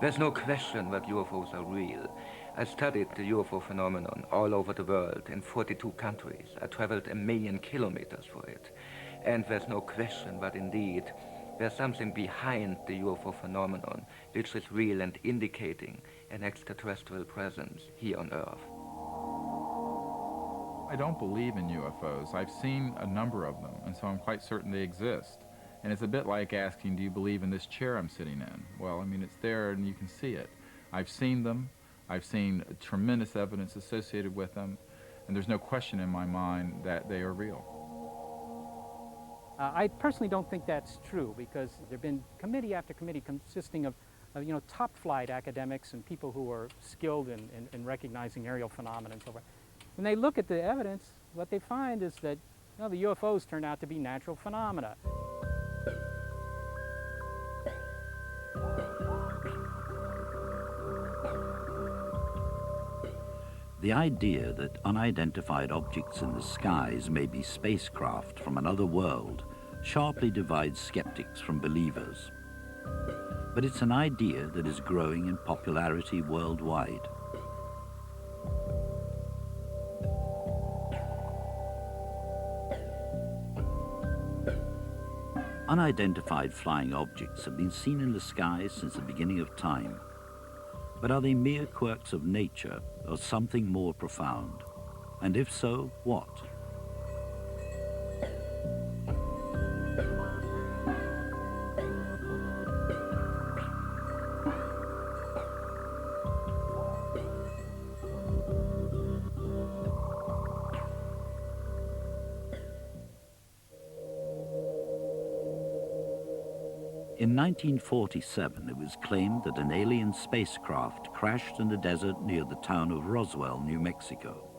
There's no question that UFOs are real. I studied the UFO phenomenon all over the world in 42 countries. I traveled 1,000,000 kilometers for it. And there's no question that indeed there's something behind the UFO phenomenon which is real and indicating an extraterrestrial presence here on Earth. I don't believe in UFOs. I've seen a number of them, and so I'm quite certain they exist. And it's a bit like asking, do you believe in this chair I'm sitting in? Well, I mean, it's there and you can see it. I've seen them. I've seen tremendous evidence associated with them, and there's no question in my mind that they are real. I personally don't think that's true, because there have been committee after committee consisting of top flight academics and people who are skilled in recognizing aerial phenomena and so forth. When they look at the evidence, what they find is that the UFOs turn out to be natural phenomena. The idea that unidentified objects in the skies may be spacecraft from another world sharply divides skeptics from believers. But it's an idea that is growing in popularity worldwide. Unidentified flying objects have been seen in the skies since the beginning of time. But are they mere quirks of nature or something more profound? And if so, what? In 1947, it was claimed that an alien spacecraft crashed in the desert near the town of Roswell, New Mexico.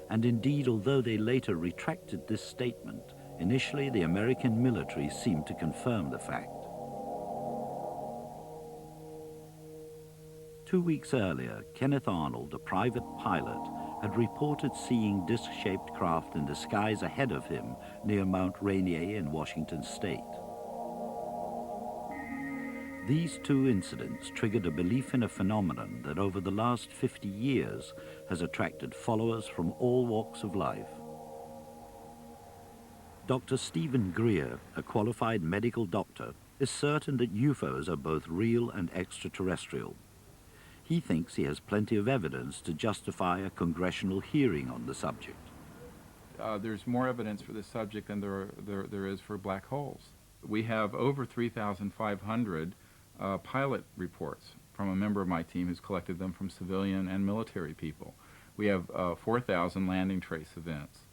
And indeed, although they later retracted this statement, initially the American military seemed to confirm the fact. 2 weeks earlier, Kenneth Arnold, a private pilot, had reported seeing disc-shaped craft in the skies ahead of him near Mount Rainier in Washington state. These two incidents triggered a belief in a phenomenon that over the last 50 years has attracted followers from all walks of life. Dr. Stephen Greer, a qualified medical doctor, is certain that UFOs are both real and extraterrestrial. He thinks he has plenty of evidence to justify a congressional hearing on the subject. There's more evidence for this subject than there is for black holes. We have over 3,500 pilot reports from a member of my team who's collected them from civilian and military people. We have 4,000 landing trace events.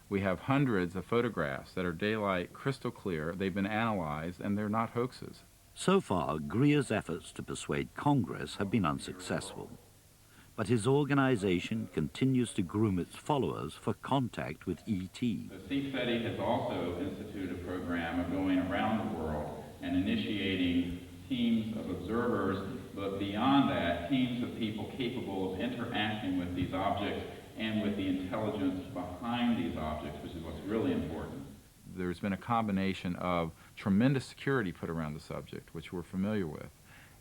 We have hundreds of photographs that are daylight, crystal clear. They've been analyzed, and they're not hoaxes. So far, Greer's efforts to persuade Congress have been unsuccessful. But his organization continues to groom its followers for contact with ET. The CFETI has also instituted a program of going around the world and initiating teams of observers, but beyond that, teams of people capable of interacting with these objects and with the intelligence behind these objects, which is what's really important. There's been a combination of tremendous security put around the subject, which we're familiar with,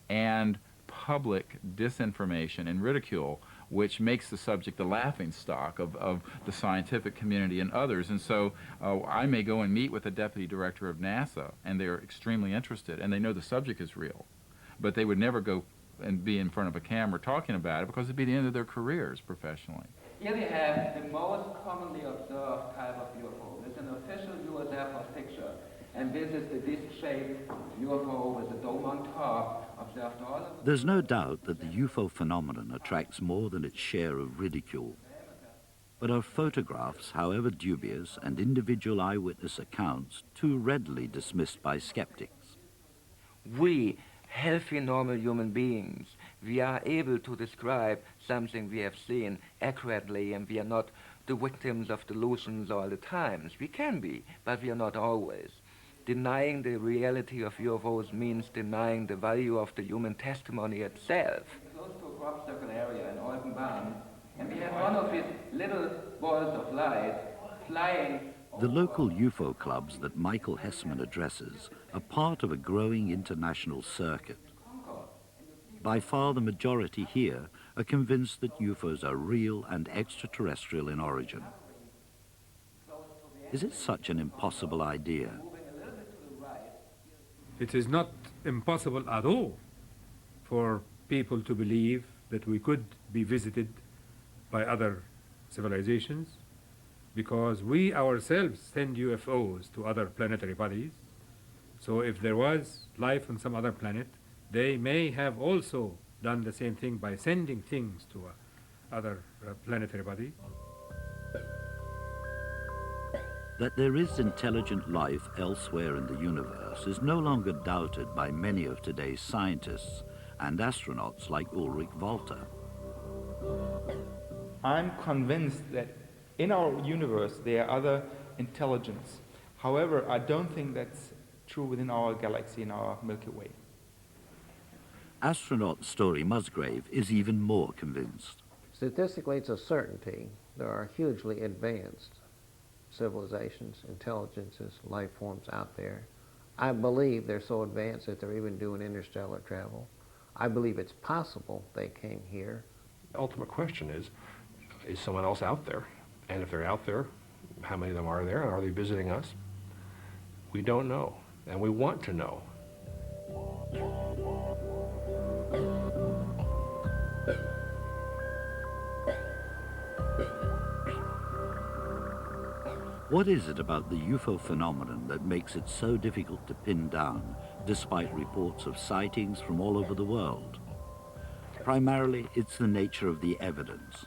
and public disinformation and ridicule, which makes the subject the laughingstock of the scientific community and others. And so I may go and meet with the deputy director of NASA, and they're extremely interested, and they know the subject is real, but they would never go and be in front of a camera talking about it because it'd be the end of their careers professionally. Here we have the most commonly observed type of UFO. It's an official US Air Force picture, and this is the disc-shaped UFO with a dome on top. Observed all of There's no doubt that the UFO phenomenon attracts more than its share of ridicule. But are photographs, however dubious, and individual eyewitness accounts too readily dismissed by skeptics? We, healthy, normal human beings, we are able to describe something we have seen accurately, and we are not the victims of delusions all the times. We can be, but we are not always. Denying the reality of UFOs means denying the value of the human testimony itself. Close to a crop circle area in Oldenburn, and we have one of these little balls of light flying. The local UFO clubs that Michael Hessman addresses are part of a growing international circuit. By far the majority here are convinced that UFOs are real and extraterrestrial in origin. Is it such an impossible idea? It is not impossible at all for people to believe that we could be visited by other civilizations, because we ourselves send UFOs to other planetary bodies. So if there was life on some other planet, they may have also done the same thing by sending things to other planetary bodies. That there is intelligent life elsewhere in the universe is no longer doubted by many of today's scientists and astronauts like Ulrich Walter. I'm convinced that in our universe there are other intelligence. However, I don't think that's true within our galaxy, in our Milky Way. Astronaut Story Musgrave is even more convinced. Statistically, it's a certainty. There are hugely advanced civilizations, intelligences, life forms out there. I believe they're so advanced that they're even doing interstellar travel. I believe it's possible they came here. The ultimate question is someone else out there? And if they're out there, how many of them are there? And are they visiting us? We don't know, and we want to know. What is it about the UFO phenomenon that makes it so difficult to pin down, despite reports of sightings from all over the world? Primarily, it's the nature of the evidence.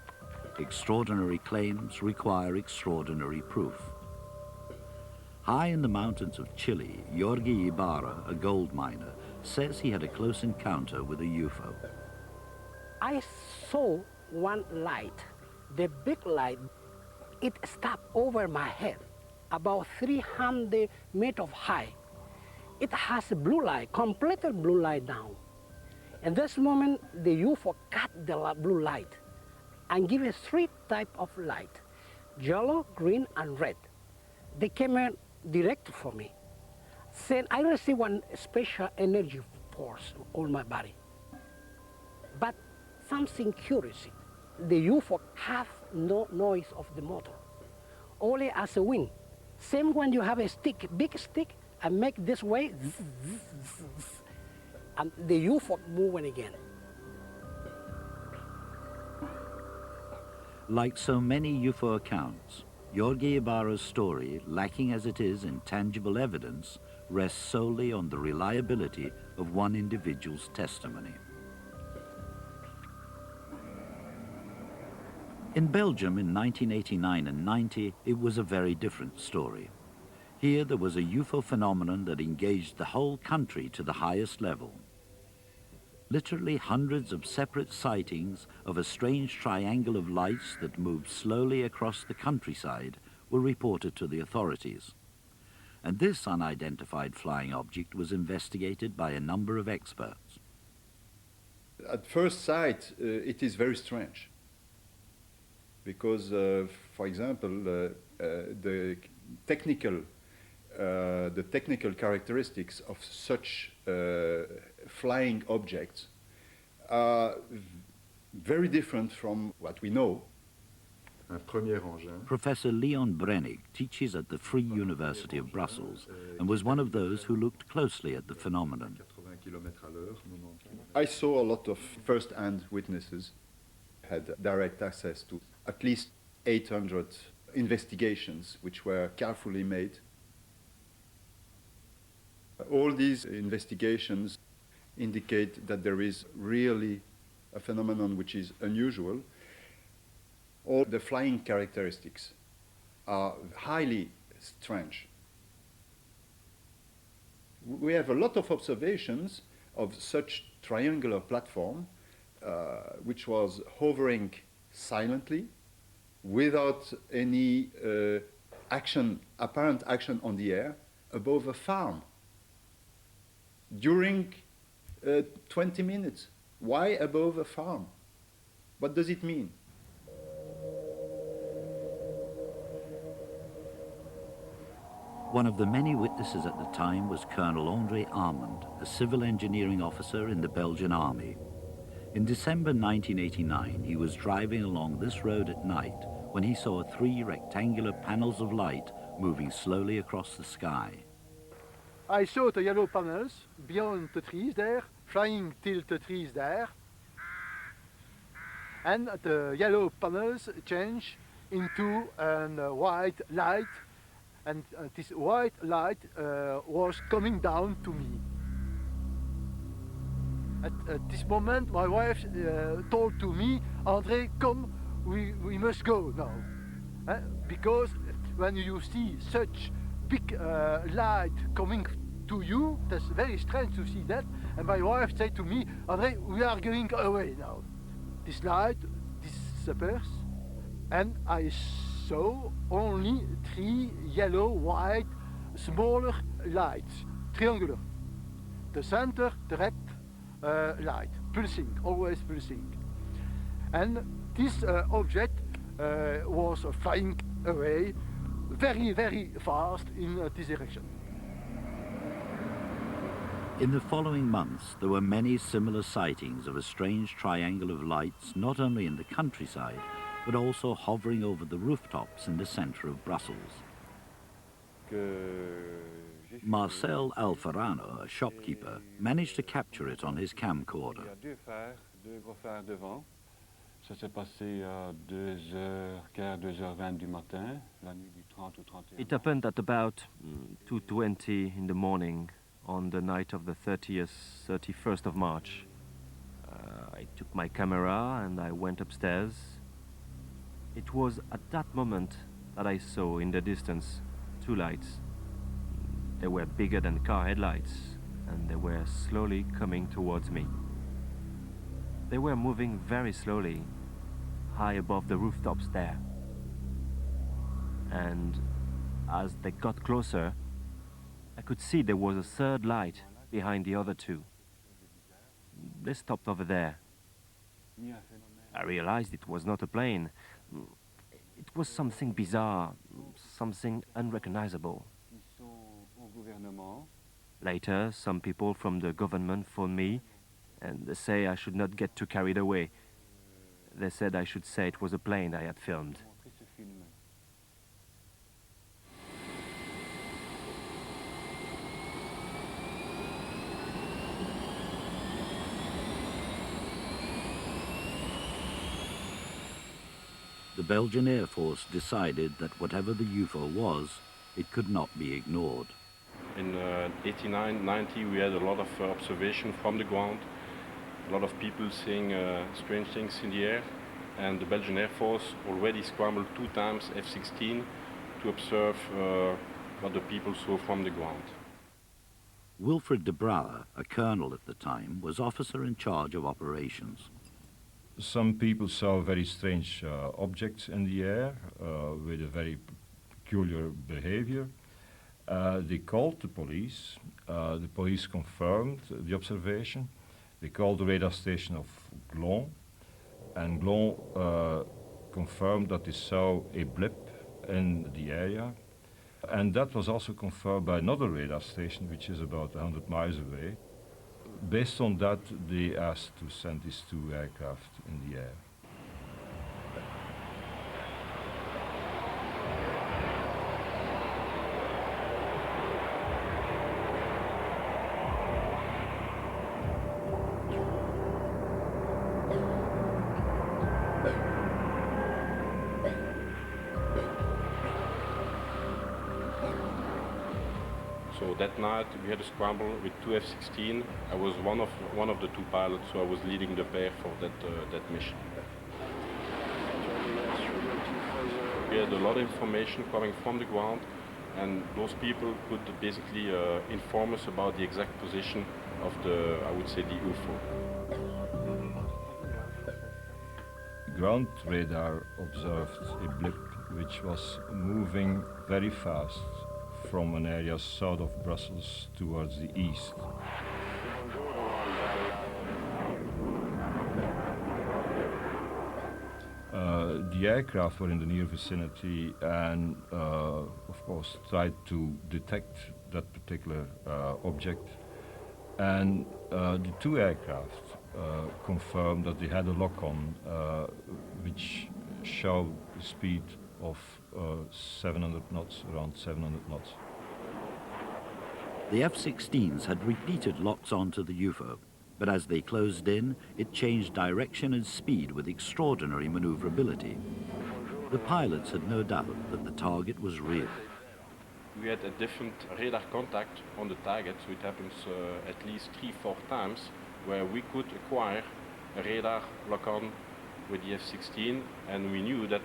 Extraordinary claims require extraordinary proof. High in the mountains of Chile, Jorge Ibarra, a gold miner, says he had a close encounter with a UFO. I saw one light, the big light. It stopped over my head, about 300 meters high. It has a blue light, completely blue light down. At this moment, the UFO cut the blue light and give us three types of light, yellow, green, and red. They came in direct for me. Then I received one special energy force on my body. But something curious, the UFO have no noise of the motor, only as a wind. Same when you have a stick, big stick, and make this way, zzz, zzz, zzz, zzz, and the UFO moving again. Like so many UFO accounts, Jorge Ibarra's story, lacking as it is in tangible evidence, rests solely on the reliability of one individual's testimony. In Belgium in 1989 and 90, it was a very different story. Here there was a UFO phenomenon that engaged the whole country to the highest level. Literally hundreds of separate sightings of a strange triangle of lights that moved slowly across the countryside were reported to the authorities. And this unidentified flying object was investigated by a number of experts. At first sight, it is very strange. Because, for example, the technical characteristics of such flying objects are very different from what we know. Professor Leon Brennig teaches at the Free University of Brussels and was one of those who looked closely at the phenomenon. I saw a lot of first-hand witnesses, had direct access to at least 800 investigations which were carefully made. All these investigations indicate that there is really a phenomenon which is unusual. All the flying characteristics are highly strange. We have a lot of observations of such triangular platform which was hovering silently without any apparent action on the air above a farm during 20 minutes. Why above a farm? What does it mean? One of the many witnesses at the time was Colonel André Armand, a civil engineering officer in the Belgian army. In December 1989, he was driving along this road at night when he saw 3 rectangular panels of light moving slowly across the sky. I saw the yellow panels beyond the trees there, flying till the trees there. And the yellow panels change into a white light, and this white light was coming down to me. At this moment, my wife told to me, André, come, we must go now. Because when you see such big light coming to you, that's very strange to see that. And my wife said to me, André, we are going away now. This light disappears, and I saw only 3 yellow, white, smaller lights, triangular. The center, the red light, pulsing, always pulsing. And this object was flying away very, very fast in this direction. In the following months, there were many similar sightings of a strange triangle of lights, not only in the countryside, but also hovering over the rooftops in the center of Brussels. Marcel Alfarano, a shopkeeper, managed to capture it on his camcorder. It happened at about 2:20 in the morning on the night of the 31st of March. I took my camera and I went upstairs. It was at that moment that I saw in the distance 2 lights. They were bigger than car headlights, and they were slowly coming towards me. They were moving very slowly, high above the rooftops there. And as they got closer, I could see there was a 3rd light behind the other 2. They stopped over there. I realized it was not a plane. It was something bizarre, something unrecognizable. Later, some people from the government phoned me and they say I should not get too carried away. They said I should say it was a plane I had filmed. The Belgian Air Force decided that whatever the UFO was, it could not be ignored. In 89, 90, we had a lot of observation from the ground, a lot of people seeing strange things in the air, and the Belgian Air Force already scrambled 2 times F-16 to observe what the people saw from the ground. Wilfred de Brouwer, a colonel at the time, was officer in charge of operations. Some people saw very strange objects in the air with a very peculiar behavior. They called the police. The police confirmed the observation. They called the radar station of Glon, and Glon confirmed that they saw a blip in the area. And that was also confirmed by another radar station, which is about 100 miles away. Based on that, they asked to send these 2 aircraft in the air. So that night we had a scramble with 2 F-16. I was one of the 2 pilots, so I was leading the pair for that mission. We had a lot of information coming from the ground, and those people could basically inform us about the exact position of the, I would say, the UFO. Ground radar observed a blip which was moving very fast from an area south of Brussels towards the east. The aircraft were in the near vicinity and, of course, tried to detect that particular object. And the 2 aircraft confirmed that they had a lock-on which showed the speed of 700 knots, around 700 knots. The F-16s had repeated locks onto the UFO, but as they closed in, it changed direction and speed with extraordinary maneuverability. The pilots had no doubt that the target was real. We had a different radar contact on the target, so it happens at least 3-4 times, where we could acquire a radar lock-on with the F-16, and we knew that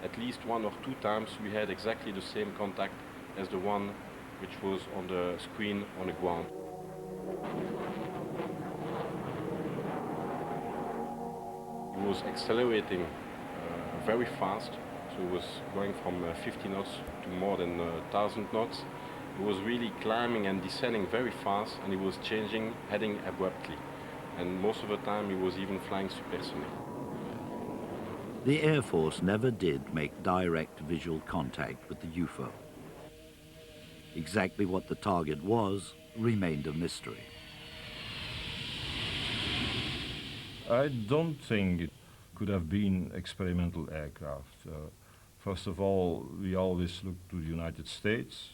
at least 1 or 2 times we had exactly the same contact as the one which was on the screen on the ground. It was accelerating very fast, so it was going from 50 knots to more than 1,000 knots. It was really climbing and descending very fast, and it was changing heading abruptly. And most of the time it was even flying supersonic. The Air Force never did make direct visual contact with the UFO. Exactly what the target was remained a mystery. I don't think it could have been experimental aircraft. First of all, we always look to the United States.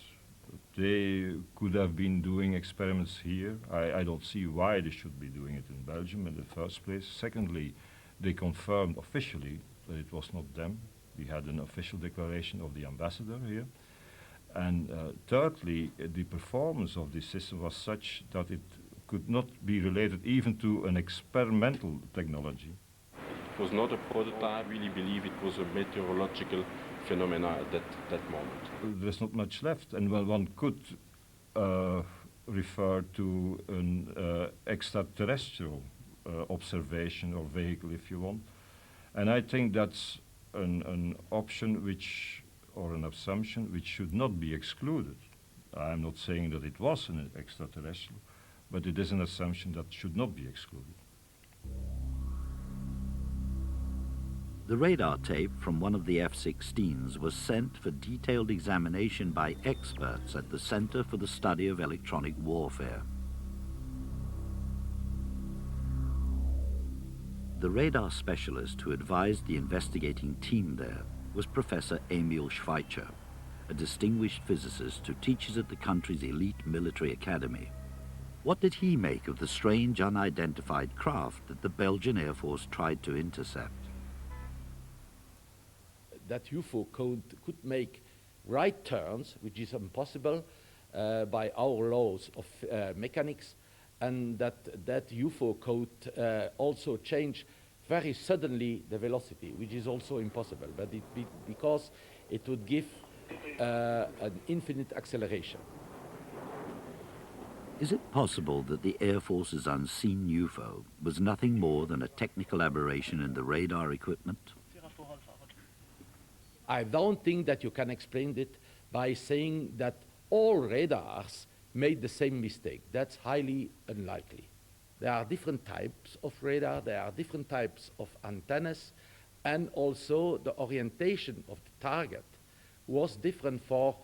They could have been doing experiments here. I don't see why they should be doing it in Belgium in the first place. Secondly, they confirmed officially that it was not them. We had an official declaration of the ambassador here. And thirdly, the performance of this system was such that it could not be related even to an experimental technology. It was not a prototype. I really believe it was a meteorological phenomena at that moment. There's not much left, and well, one could refer to an extraterrestrial observation or vehicle, if you want. And I think that's an option which, or an assumption which should not be excluded. I'm not saying that it was an extraterrestrial, but it is an assumption that should not be excluded. The radar tape from one of the F-16s was sent for detailed examination by experts at the Center for the Study of Electronic Warfare. The radar specialist who advised the investigating team there was Professor Emil Schweitzer, a distinguished physicist who teaches at the country's elite military academy. What did he make of the strange unidentified craft that the Belgian Air Force tried to intercept? That UFO could make right turns, which is impossible by our laws of mechanics, and that UFO could also change very suddenly the velocity, which is also impossible, but because it would give an infinite acceleration. Is it possible that the Air Force's unseen UFO was nothing more than a technical aberration in the radar equipment? I don't think that you can explain it by saying that all radars made the same mistake. That's highly unlikely. There are different types of radar, there are different types of antennas, and also the orientation of the target was different for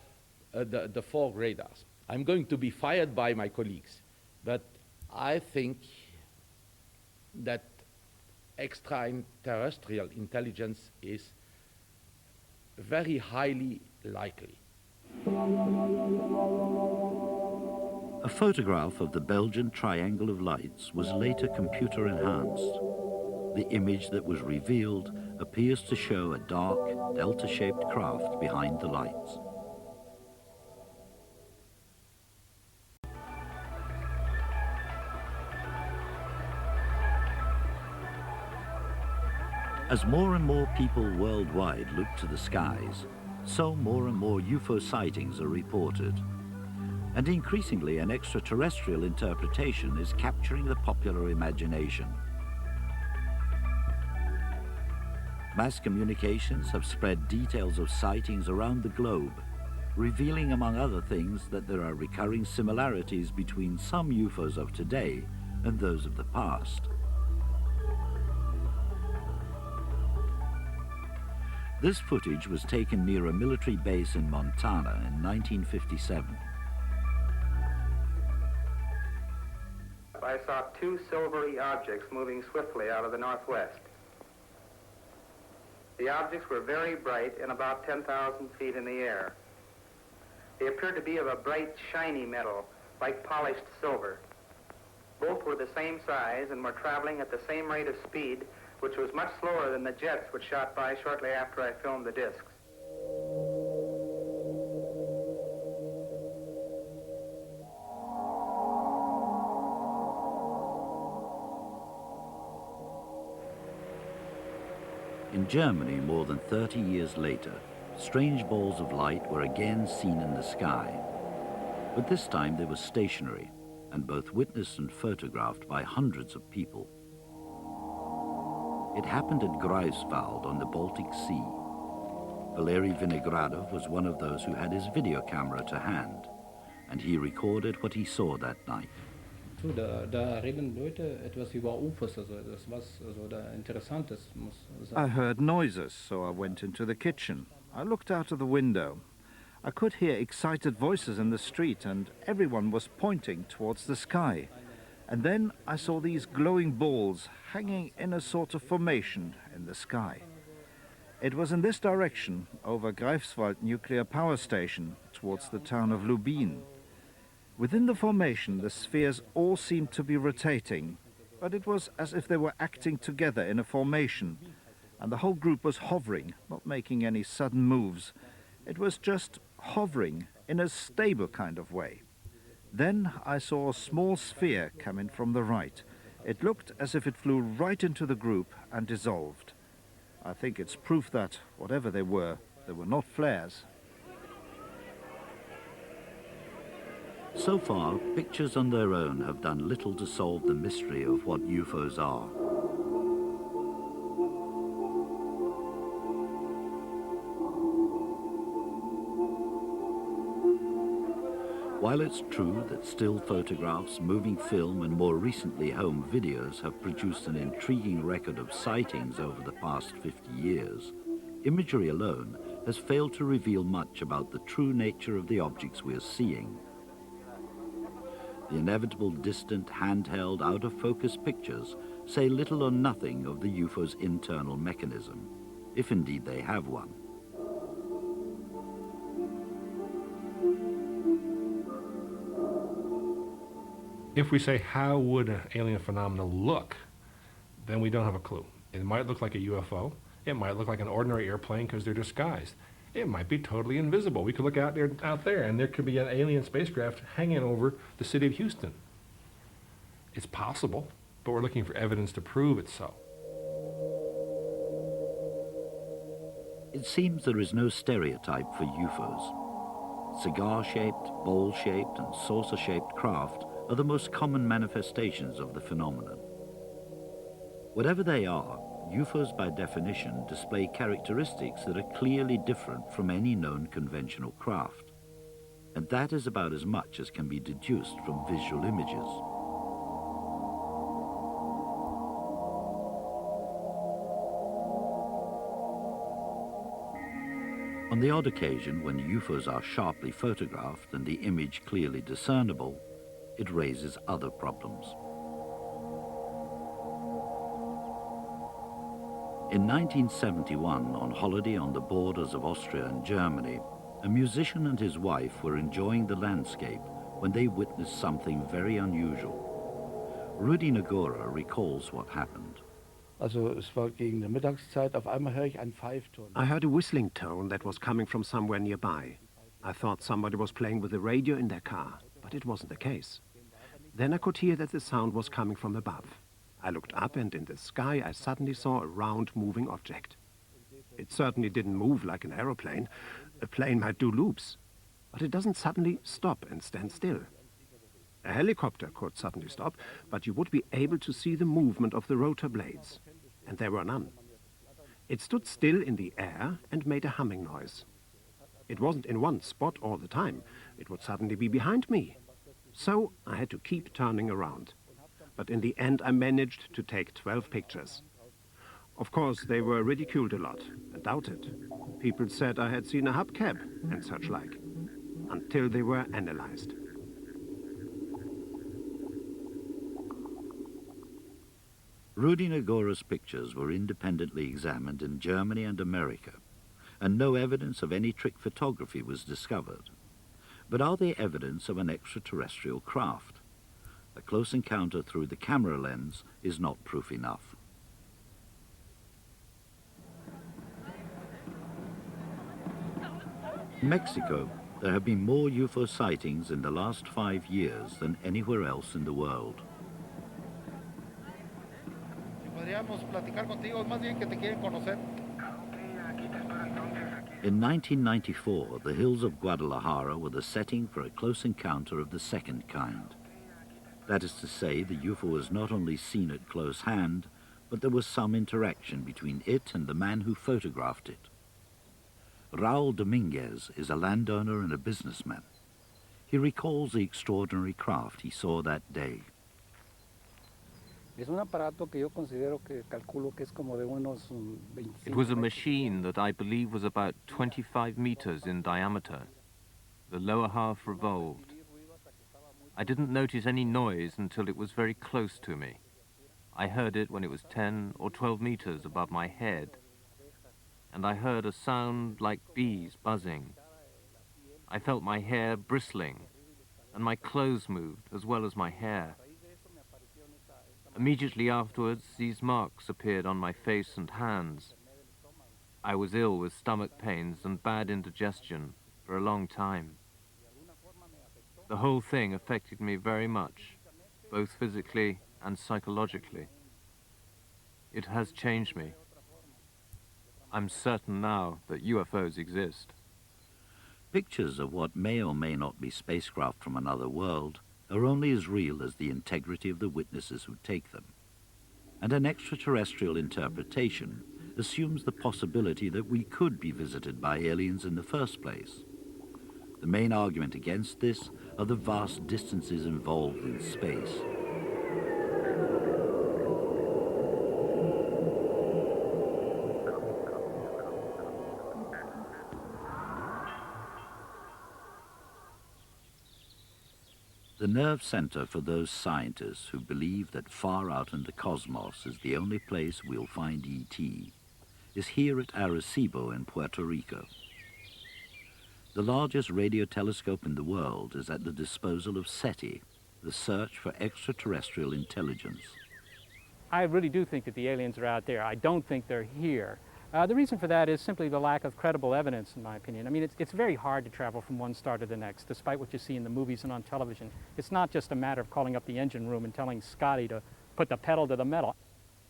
the 4 radars. I'm going to be fired by my colleagues, but I think that extraterrestrial intelligence is very highly likely. A photograph of the Belgian Triangle of Lights was later computer enhanced. The image that was revealed appears to show a dark, delta-shaped craft behind the lights. As more and more people worldwide look to the skies, so more and more UFO sightings are reported. And increasingly, an extraterrestrial interpretation is capturing the popular imagination. Mass communications have spread details of sightings around the globe, revealing, among other things, that there are recurring similarities between some UFOs of today and those of the past. This footage was taken near a military base in Montana in 1957. I I saw two silvery objects moving swiftly out of the northwest. The objects were very bright and about 10,000 feet in the air. They appeared to be of a bright, shiny metal, like polished silver. Both were the same size and were traveling at the same rate of speed, which was much slower than the jets which shot by shortly after I filmed the discs. In Germany, more than 30 years later, strange balls of light were again seen in the sky. But this time they were stationary and both witnessed and photographed by hundreds of people. It happened at Greifswald on the Baltic Sea. Valery Vinogradov was one of those who had his video camera to hand, and he recorded what he saw that night. Da reden Leute etwas über UFOs, also das was also da Interessantes muss sein. I heard noises, so I went into the kitchen. I looked out of the window. I could hear excited voices in the street, and everyone was pointing towards the sky. And then I saw these glowing balls hanging in a sort of formation in the sky. It was in this direction, over Greifswald nuclear power station, towards the town of Lubin. Within the formation, the spheres all seemed to be rotating, but it was as if they were acting together in a formation, and the whole group was hovering, not making any sudden moves. It was just hovering in a stable kind of way. Then I saw a small sphere coming from the right. It looked as if it flew right into the group and dissolved. I think it's proof that, whatever they were not flares. So far, pictures on their own have done little to solve the mystery of what UFOs are. While it's true that still photographs, moving film and more recently home videos have produced an intriguing record of sightings over the past 50 years, imagery alone has failed to reveal much about the true nature of the objects we're seeing. The inevitable distant, handheld, out-of-focus pictures say little or nothing of the UFO's internal mechanism, if indeed they have one. If we say, how would an alien phenomena look, then we don't have a clue. It might look like a UFO. It might look like an ordinary airplane because they're disguised. It might be totally invisible. We could look out there, and there could be an alien spacecraft hanging over the city of Houston. It's possible, but we're looking for evidence to prove it's so. It seems there is no stereotype for UFOs. Cigar-shaped, bowl-shaped, and saucer-shaped craft are the most common manifestations of the phenomenon. Whatever they are, UFOs by definition display characteristics that are clearly different from any known conventional craft. And that is about as much as can be deduced from visual images. On the odd occasion when UFOs are sharply photographed and the image clearly discernible, it raises other problems. In 1971, on holiday on the borders of Austria and Germany, a musician and his wife were enjoying the landscape when they witnessed something very unusual. Rudi Nagora recalls what happened. Also es war gegen die Mittagszeit, auf einmal höre ich einen Pfeifton. I heard a whistling tone that was coming from somewhere nearby. I thought somebody was playing with the radio in their car, but it wasn't the case. Then I could hear that the sound was coming from above. I looked up, and in the sky I suddenly saw a round moving object. It certainly didn't move like an aeroplane. A plane might do loops, but it doesn't suddenly stop and stand still. A helicopter could suddenly stop, but you would be able to see the movement of the rotor blades, and there were none. It stood still in the air and made a humming noise. It wasn't in one spot all the time. It would suddenly be behind me. So I had to keep turning around. But in the end I managed to take 12 pictures. Of course, they were ridiculed a lot and doubted. People said I had seen a hubcap and such like, until they were analyzed. Rudy Nagora's pictures were independently examined in Germany and America, and no evidence of any trick photography was discovered. But are they evidence of an extraterrestrial craft? A close encounter through the camera lens is not proof enough. In Mexico, there have been more UFO sightings in the last 5 years than anywhere else in the world. In 1994, the hills of Guadalajara were the setting for a close encounter of the second kind. That is to say, the UFO was not only seen at close hand, but there was some interaction between it and the man who photographed it. Raul Dominguez is a landowner and a businessman. He recalls the extraordinary craft he saw that day. It was a machine that I believe was about 25 meters in diameter. The lower half revolved. I didn't notice any noise until it was very close to me. I heard it when it was 10 or 12 meters above my head, and I heard a sound like bees buzzing. I felt my hair bristling, and my clothes moved as well as my hair. Immediately afterwards, these marks appeared on my face and hands. I was ill with stomach pains and bad indigestion for a long time. The whole thing affected me very much, both physically and psychologically. It has changed me. I'm certain now that UFOs exist. Pictures of what may or may not be spacecraft from another world are only as real as the integrity of the witnesses who take them. And an extraterrestrial interpretation assumes the possibility that we could be visited by aliens in the first place. The main argument against this are the vast distances involved in space. The nerve center for those scientists who believe that far out in the cosmos is the only place we'll find ET is here at Arecibo in Puerto Rico. The largest radio telescope in the world is at the disposal of SETI, the search for extraterrestrial intelligence. I really do think that the aliens are out there. I don't think they're here. The reason for that is simply the lack of credible evidence, in my opinion. I mean, it's very hard to travel from one star to the next, despite what you see in the movies and on television. It's not just a matter of calling up the engine room and telling Scotty to put the pedal to the metal.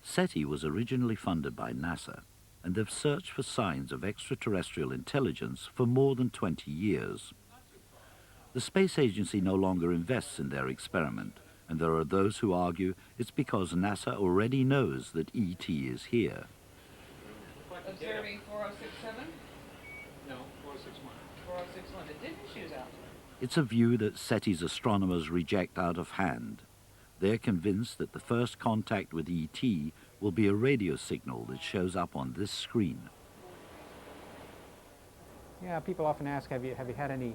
SETI was originally funded by NASA, and they've searched for signs of extraterrestrial intelligence for more than 20 years. The space agency no longer invests in their experiment, and there are those who argue it's because NASA already knows that ET is here. Observing 4067? No, 4061. 4061. It didn't choose out. It's a view that SETI's astronomers reject out of hand. They're convinced that the first contact with ET will be a radio signal that shows up on this screen. Yeah, people often ask, have you had any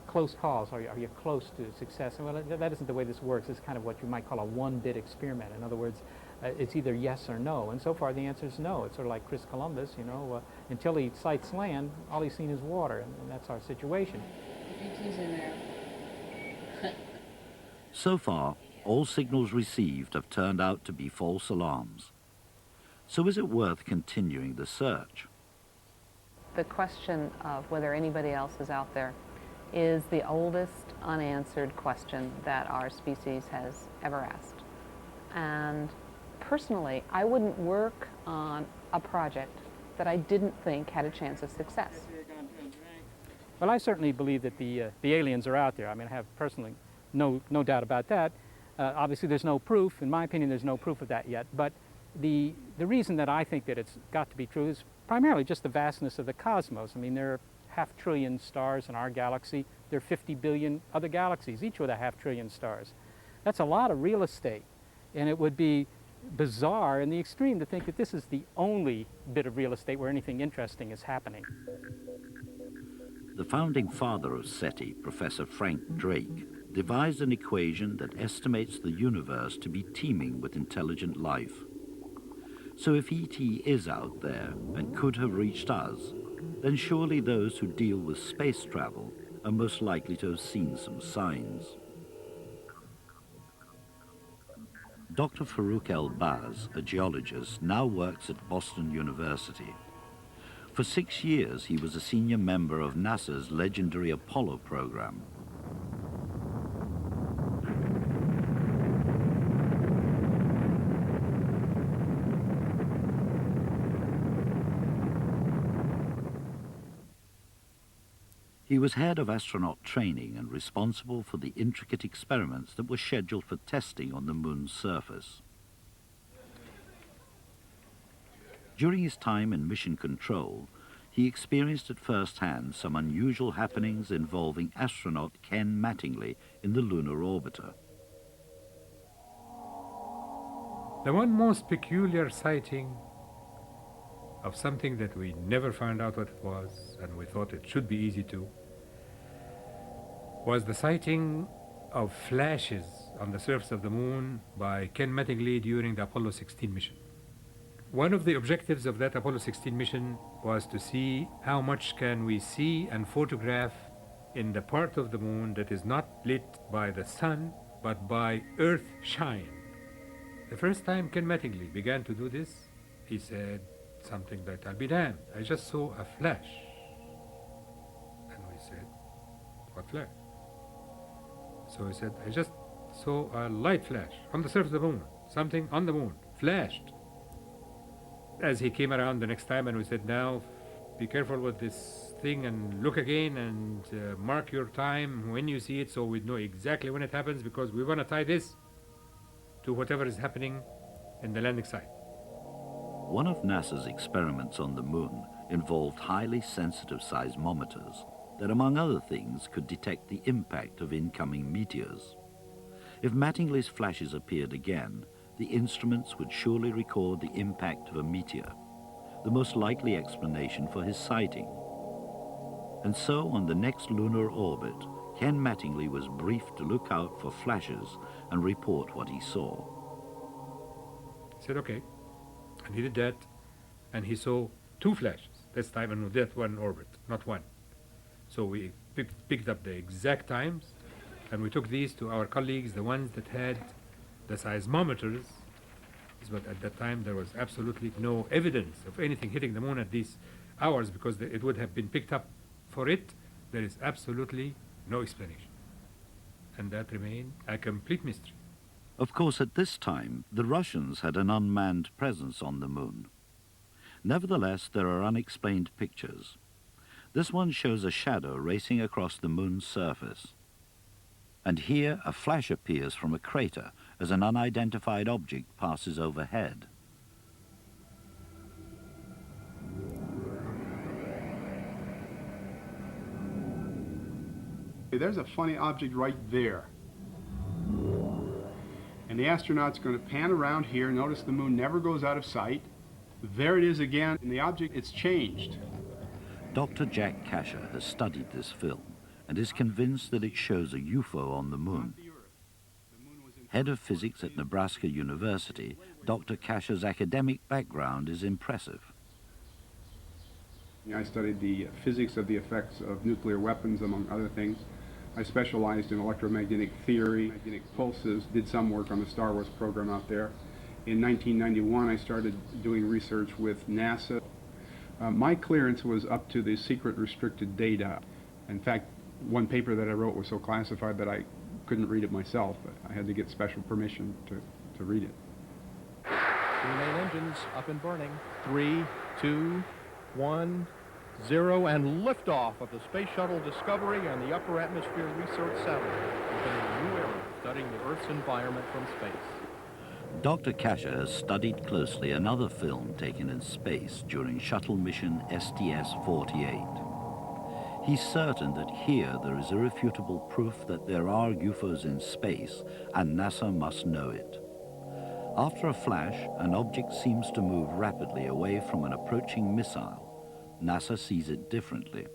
close calls? Are you close to success? Well, that isn't the way this works. It's kind of what you might call a one-bit experiment. In other words, it's either yes or no. And so far, the answer is no. It's sort of like Chris Columbus, you know, until he sights land, all he's seen is water, and that's our situation. ET's in there. So far, all signals received have turned out to be false alarms. So is it worth continuing the search? The question of whether anybody else is out there is the oldest unanswered question that our species has ever asked. And personally, I wouldn't work on a project that I didn't think had a chance of success. Well, I certainly believe that the aliens are out there. I mean, I have personally no doubt about that. Obviously, there's no proof. In my opinion, there's no proof of that yet. But the reason that I think that it's got to be true is primarily just the vastness of the cosmos. I mean, there are 500 billion stars in our galaxy. There are 50 billion other galaxies, each with a 500 billion stars. That's a lot of real estate. And it would be bizarre in the extreme to think that this is the only bit of real estate where anything interesting is happening. The founding father of SETI, Professor Frank Drake, devised an equation that estimates the universe to be teeming with intelligent life. So if ET is out there and could have reached us, then surely those who deal with space travel are most likely to have seen some signs. Dr. Farouk El-Baz, a geologist, now works at Boston University. For 6 years, he was a senior member of NASA's legendary Apollo program. He was head of astronaut training and responsible for the intricate experiments that were scheduled for testing on the moon's surface. During his time in mission control, he experienced at first hand some unusual happenings involving astronaut Ken Mattingly in the lunar orbiter. The one most peculiar sighting of something that we never found out what it was, and we thought it should be easy to, was the sighting of flashes on the surface of the moon by Ken Mattingly during the Apollo 16 mission. One of the objectives of that Apollo 16 mission was to see how much can we see and photograph in the part of the moon that is not lit by the sun, but by Earth shine. The first time Ken Mattingly began to do this, he said something like, "I'll be damned, I just saw a flash." And we said, "What flash?" So he said, "I just saw a light flash on the surface of the moon. Something on the moon flashed." As he came around the next time and we said, "Now be careful with this thing and look again and mark your time when you see it so we know exactly when it happens, because we want to tie this to whatever is happening in the landing site." One of NASA's experiments on the moon involved highly sensitive seismometers that, among other things, could detect the impact of incoming meteors. If Mattingly's flashes appeared again, the instruments would surely record the impact of a meteor, the most likely explanation for his sighting. And so, on the next lunar orbit, Ken Mattingly was briefed to look out for flashes and report what he saw. He said, "Okay." And he did that, and he saw 2 flashes this time, and that one orbit, not one. So we picked up the exact times, and we took these to our colleagues, the ones that had the seismometers. But at that time, there was absolutely no evidence of anything hitting the moon at these hours, because it would have been picked up for it. There is absolutely no explanation. And that remained a complete mystery. Of course, at this time, the Russians had an unmanned presence on the moon. Nevertheless, there are unexplained pictures. This one shows a shadow racing across the moon's surface. And here, a flash appears from a crater as an unidentified object passes overhead. There's a funny object right there. And the astronaut's going to pan around here. Notice the moon never goes out of sight. There it is again, and the object, it's changed. Dr. Jack Kasher has studied this film and is convinced that it shows a UFO on the moon. Head of physics at Nebraska University, Dr. Kasher's academic background is impressive. I studied the physics of the effects of nuclear weapons, among other things. I specialized in electromagnetic theory, magnetic pulses, did some work on the Star Wars program out there. In 1991, I started doing research with NASA. My clearance was up to the secret restricted data. In fact, one paper that I wrote was so classified that I couldn't read it myself. I had to get special permission to read it. 2 main engines up and burning. 3, 2, 1, 0, and liftoff of the Space Shuttle Discovery and the Upper Atmosphere Research Satellite, opening a new era studying the Earth's environment from space. Dr. Kasher has studied closely another film taken in space during shuttle mission STS-48. He's certain that here there is irrefutable proof that there are UFOs in space, and NASA must know it. After a flash, an object seems to move rapidly away from an approaching missile. NASA sees it differently.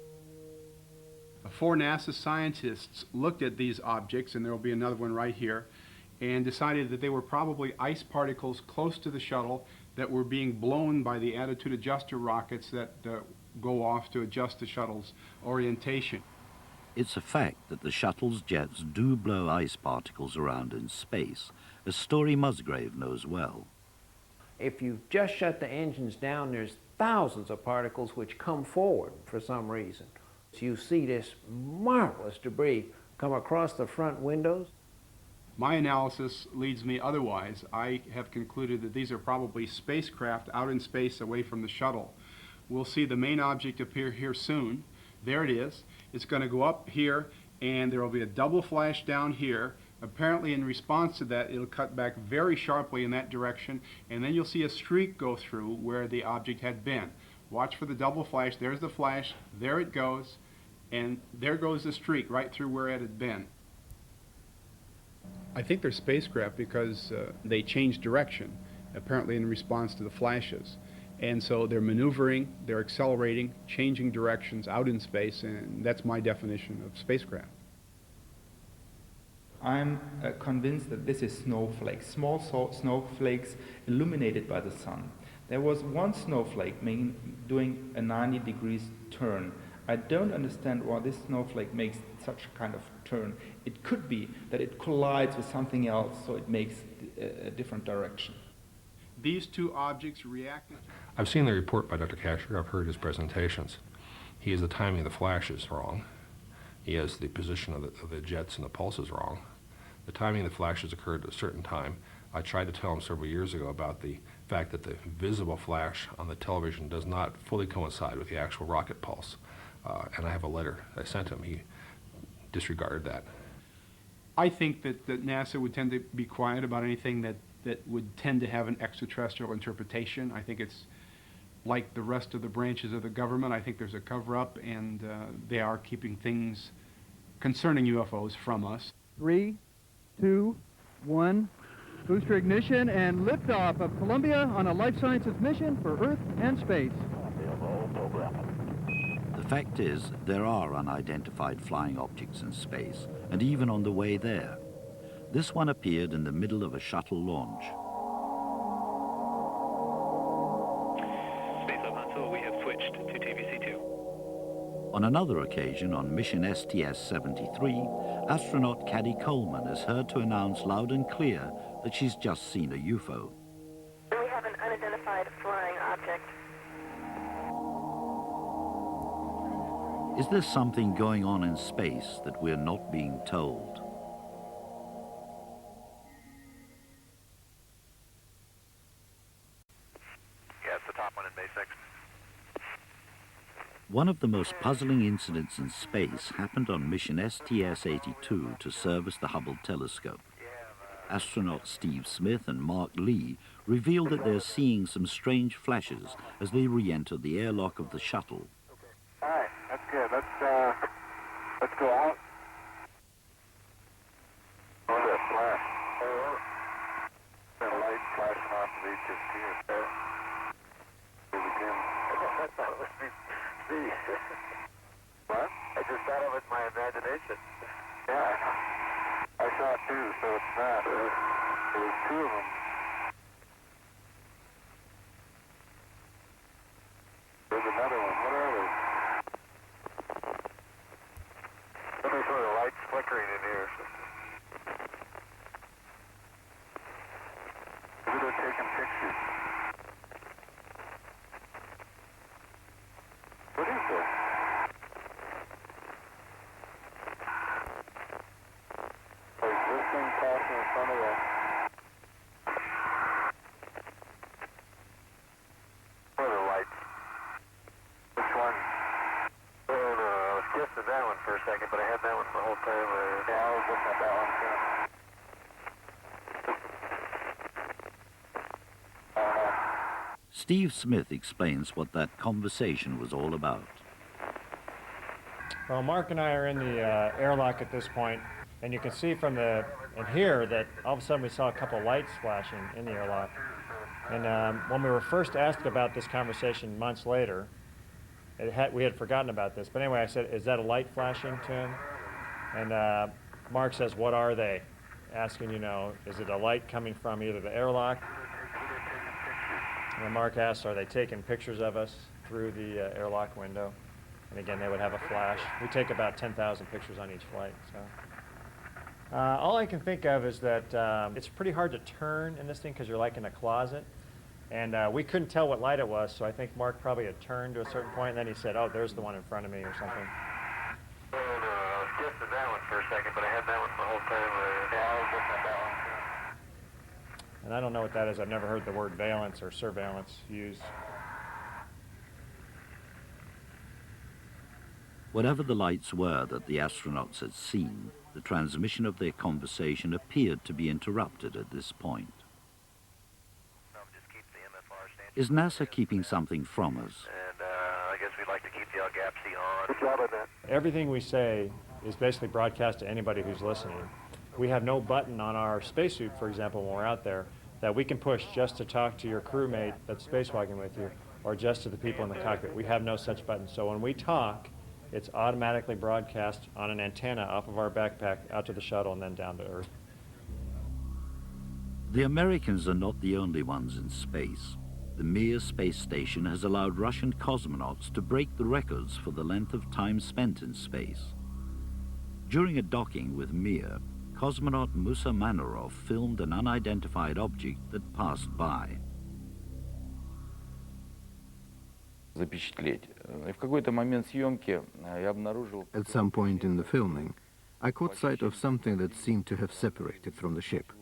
4 NASA scientists looked at these objects, and there will be another one right here, and decided that they were probably ice particles close to the shuttle that were being blown by the attitude adjuster rockets that go off to adjust the shuttle's orientation. It's a fact that the shuttle's jets do blow ice particles around in space, as Story Musgrave knows well. If you just shut the engines down, there's thousands of particles which come forward for some reason. So you see this marvelous debris come across the front windows. My analysis leads me otherwise. I have concluded that these are probably spacecraft out in space away from the shuttle. We'll see the main object appear here soon. There it is. It's going to go up here, and there will be a double flash down here. Apparently, in response to that, it'll cut back very sharply in that direction, and then you'll see a streak go through where the object had been. Watch for the double flash. There's the flash. There it goes, and there goes the streak right through where it had been. I think they're spacecraft because they change direction, apparently in response to the flashes. And so they're maneuvering, they're accelerating, changing directions out in space, and that's my definition of spacecraft. I'm convinced that this is snowflakes, small snowflakes illuminated by the sun. There was one snowflake doing a 90 degrees turn. I don't understand why this snowflake makes such a kind of turn. It could be that it collides with something else, so it makes a different direction. These 2 objects reacted. I've seen the report by Dr. Kasher. I've heard his presentations. He has the timing of the flashes wrong. He has the position of the jets and the pulses wrong. The timing of the flashes occurred at a certain time. I tried to tell him several years ago about the fact that the visible flash on the television does not fully coincide with the actual rocket pulse. And I have a letter I sent him. He disregarded that. I think that NASA would tend to be quiet about anything that would tend to have an extraterrestrial interpretation. I think it's like the rest of the branches of the government. I think there's a cover-up, and they are keeping things concerning UFOs from us. 3, 2, 1. Booster ignition and liftoff of Columbia on a life sciences mission for Earth and space. The fact is, there are unidentified flying objects in space, and even on the way there. This one appeared in the middle of a shuttle launch. Space Up Huntsville, we have switched to TVC2. On another occasion, on mission STS-73, astronaut Caddy Coleman is heard to announce loud and clear that she's just seen a UFO. We have an unidentified flying object. Is there something going on in space that we're not being told? Yeah, it's the top one in Bay 6. One of the most puzzling incidents in space happened on mission STS-82 to service the Hubble telescope. Astronauts Steve Smith and Mark Lee revealed that they're seeing some strange flashes as they re-enter the airlock of the shuttle. All right, that's good. Let's go out. Oh, that flash. That light flashing off of HST is there. Again. I thought it was me. What? I just thought it was my imagination. Yeah, I saw it too, so it's not. There was 2 of them. There's another one. What are they? Let me sort of lights flickering in here. Maybe they're taking pictures. What is this? Is this thing passing in front of the... What are the lights? Which one? Oh, no, I was guessing that one for a second, but I had that one the whole time. Yeah, I was looking at that one too. Steve Smith explains what that conversation was all about. Well, Mark and I are in the airlock at this point, and you can see from and here that all of a sudden we saw a couple of lights flashing in the airlock. And when we were first asked about this conversation months later, we had forgotten about this. But anyway, I said, "Is that a light flashing to him?" And Mark says, "What are they?" Asking, is it a light coming from either the airlock? And Mark asked, "Are they taking pictures of us through the airlock window?" And again, they would have a flash. We take about 10,000 pictures on each flight. So all I can think of is that it's pretty hard to turn in this thing because you're like in a closet. And we couldn't tell what light it was, so I think Mark probably had turned to a certain point, and then he said, "Oh, there's the one in front of me," or something. I was just at that one for a second, but I had that one the whole time. I was looking at that one. And I don't know what that is. I've never heard the word valence or surveillance used. Whatever the lights were that the astronauts had seen, the transmission of their conversation appeared to be interrupted at this point. Is NASA keeping something from us? And I guess we'd like to keep the LGAPC on. Good job on that. Everything we say is basically broadcast to anybody who's listening. We have no button on our spacesuit, for example, when we're out there, that we can push just to talk to your crewmate that's spacewalking with you, or just to the people in the cockpit. We have no such button. So when we talk, it's automatically broadcast on an antenna off of our backpack out to the shuttle and then down to Earth. The Americans are not the only ones in space. The Mir space station has allowed Russian cosmonauts to break the records for the length of time spent in space. During a docking with Mir, cosmonaut Musa Manarov filmed an unidentified object that passed by. At some point in the filming, I caught sight of something that seemed to have separated from the ship.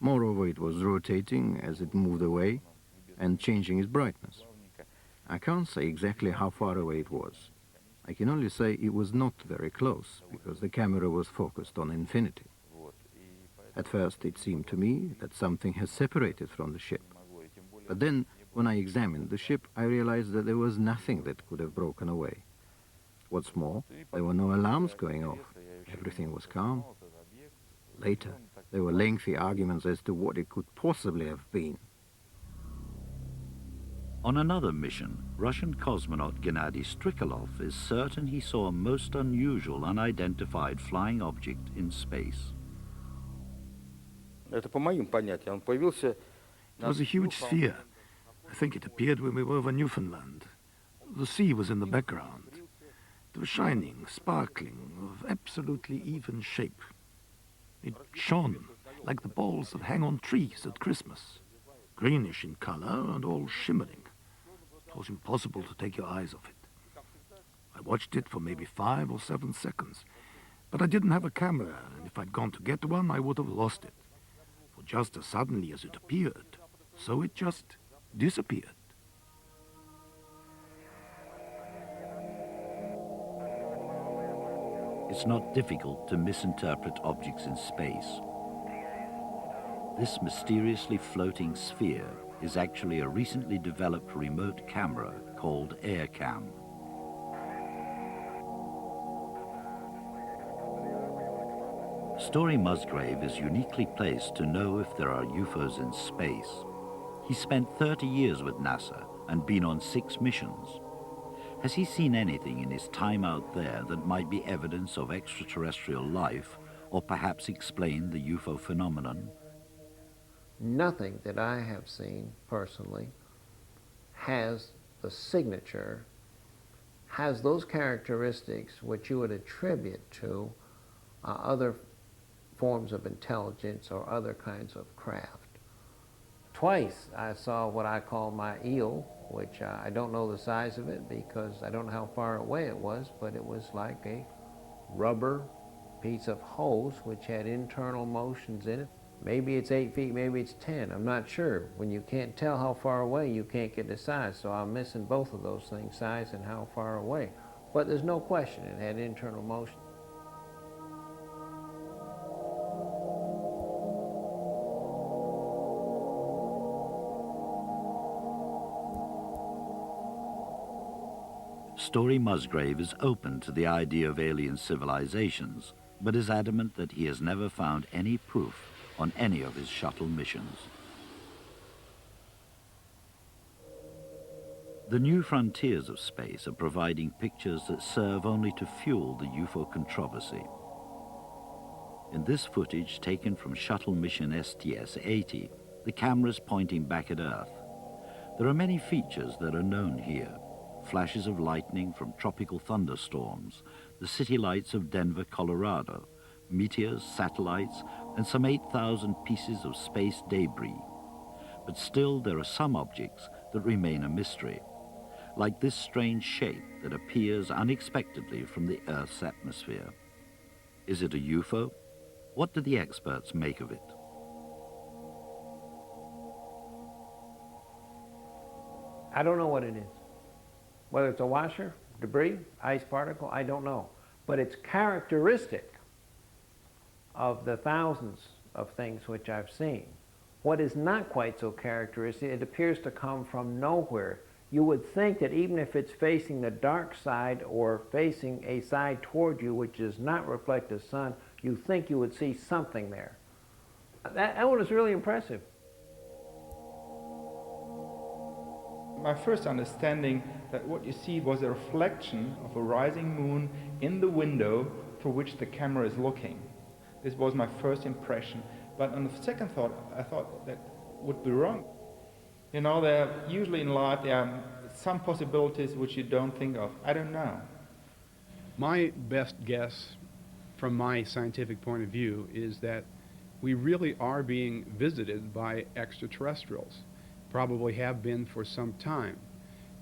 Moreover, it was rotating as it moved away and changing its brightness. I can't say exactly how far away it was. I can only say it was not very close, because the camera was focused on infinity. At first, it seemed to me that something has separated from the ship. But then, when I examined the ship, I realized that there was nothing that could have broken away. What's more, there were no alarms going off. Everything was calm. Later, there were lengthy arguments as to what it could possibly have been. On another mission, Russian cosmonaut Gennady Strikalov is certain he saw a most unusual unidentified flying object in space. It was a huge sphere. I think it appeared when we were over Newfoundland. The sea was in the background. It was shining, sparkling, of absolutely even shape. It shone like the balls that hang on trees at Christmas, greenish in color and all shimmering. It was impossible to take your eyes off it. I watched it for maybe 5 or 7 seconds, but I didn't have a camera, and if I'd gone to get one, I would have lost it. For just as suddenly as it appeared, so it just disappeared. It's not difficult to misinterpret objects in space. This mysteriously floating sphere is actually a recently developed remote camera called AirCam. Story Musgrave is uniquely placed to know if there are UFOs in space. He spent 30 years with NASA and been on 6 missions. Has he seen anything in his time out there that might be evidence of extraterrestrial life, or perhaps explain the UFO phenomenon? Nothing that I have seen personally has the signature, has those characteristics which you would attribute to other forms of intelligence or other kinds of craft. Twice I saw what I call my eel, which I don't know the size of it because I don't know how far away it was, but it was like a rubber piece of hose which had internal motions in it. Maybe it's 8 feet, maybe it's 10, I'm not sure. When you can't tell how far away, you can't get the size, so I'm missing both of those things, size and how far away. But there's no question it had internal motion. Story Musgrave is open to the idea of alien civilizations, but is adamant that he has never found any proof on any of his shuttle missions. The new frontiers of space are providing pictures that serve only to fuel the UFO controversy. In this footage taken from shuttle mission STS-80, the camera's pointing back at Earth. There are many features that are known here. Flashes of lightning from tropical thunderstorms, the city lights of Denver, Colorado, meteors, satellites, and some 8,000 pieces of space debris. But still there are some objects that remain a mystery, like this strange shape that appears unexpectedly from the Earth's atmosphere. Is it a UFO? What do the experts make of it? I don't know what it is. Whether it's a washer, debris, ice particle, I don't know. But it's characteristic of the thousands of things which I've seen. What is not quite so characteristic, it appears to come from nowhere. You would think that even if it's facing the dark side or facing a side toward you which does not reflect the sun, you think you would see something there. That one is really impressive. My first understanding that what you see was a reflection of a rising moon in the window through which the camera is looking. This was my first impression. But on the second thought, I thought that would be wrong. You know, usually in life there are some possibilities which you don't think of. I don't know. My best guess from my scientific point of view is that we really are being visited by extraterrestrials. Probably have been for some time.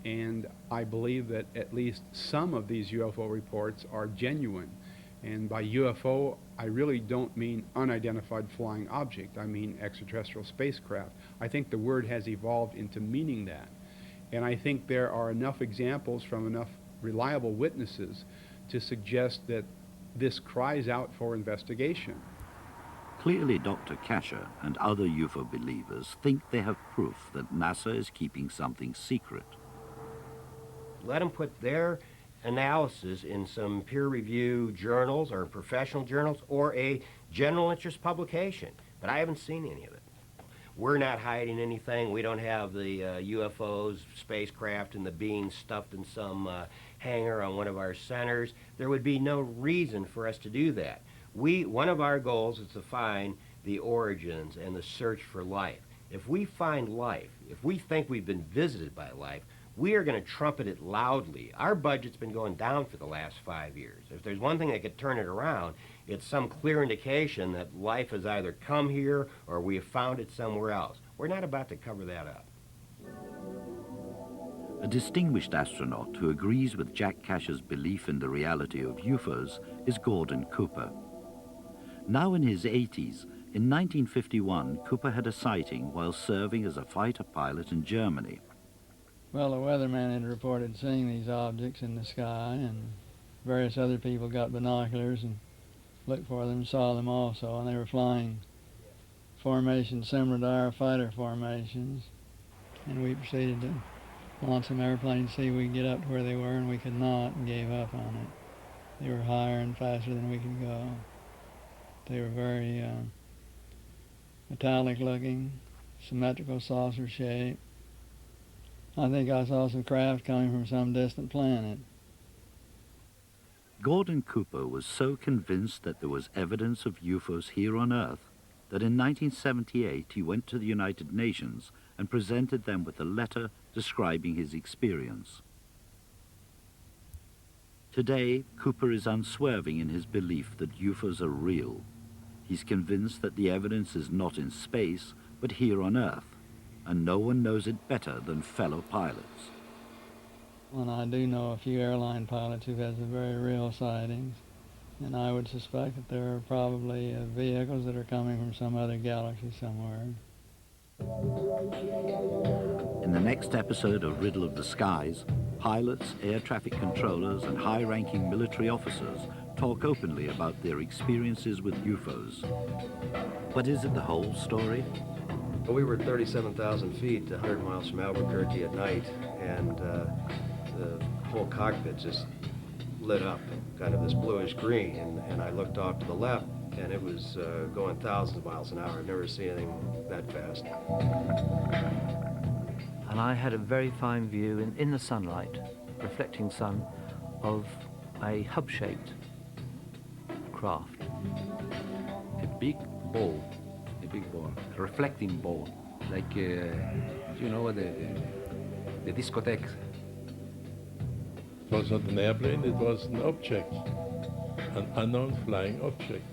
And I believe that at least some of these UFO reports are genuine. And by UFO, I really don't mean unidentified flying object. I mean extraterrestrial spacecraft. I think the word has evolved into meaning that. And I think there are enough examples from enough reliable witnesses to suggest that this cries out for investigation. Clearly, Dr. Kasher and other UFO believers think they have proof that NASA is keeping something secret. Let them put their analysis in some peer-reviewed journals or professional journals or a general interest publication, but I haven't seen any of it. We're not hiding anything. We don't have the UFOs, spacecraft, and the beings stuffed in some hangar on one of our centers. There would be no reason for us to do that. One of our goals is to find the origins and the search for life. If we find life, if we think we've been visited by life, we are going to trumpet it loudly. Our budget's been going down for the last 5 years. If there's one thing that could turn it around, it's some clear indication that life has either come here or we have found it somewhere else. We're not about to cover that up. A distinguished astronaut who agrees with Jack Kasher's belief in the reality of UFOs is Gordon Cooper. Now in his 80s, in 1951, Cooper had a sighting while serving as a fighter pilot in Germany. Well, the weatherman had reported seeing these objects in the sky, and various other people got binoculars and looked for them, saw them also, and they were flying formations similar to our fighter formations. And we proceeded to launch some airplanes to see if we could get up to where they were, and we could not, and gave up on it. They were higher and faster than we could go. They were very metallic looking, symmetrical saucer shape. I think I saw some craft coming from some distant planet. Gordon Cooper was so convinced that there was evidence of UFOs here on Earth that in 1978 he went to the United Nations and presented them with a letter describing his experience. Today, Cooper is unswerving in his belief that UFOs are real. He's convinced that the evidence is not in space, but here on Earth, and no one knows it better than fellow pilots. And I do know a few airline pilots who've had some very real sightings, and I would suspect that there are probably vehicles that are coming from some other galaxy somewhere. In the next episode of Riddle of the Skies, pilots, air traffic controllers, and high-ranking military officers talk openly about their experiences with UFOs. But is it the whole story? We were 37,000 feet, 100 miles from Albuquerque at night, and the whole cockpit just lit up, kind of this bluish green, and I looked off to the left, and it was going thousands of miles an hour. I've never seen anything that fast. And I had a very fine view in the sunlight, reflecting sun, of a hub-shaped craft. A big ball, a reflecting ball, like, you know, the discotheque. It was not an airplane, it was an object, an unknown flying object.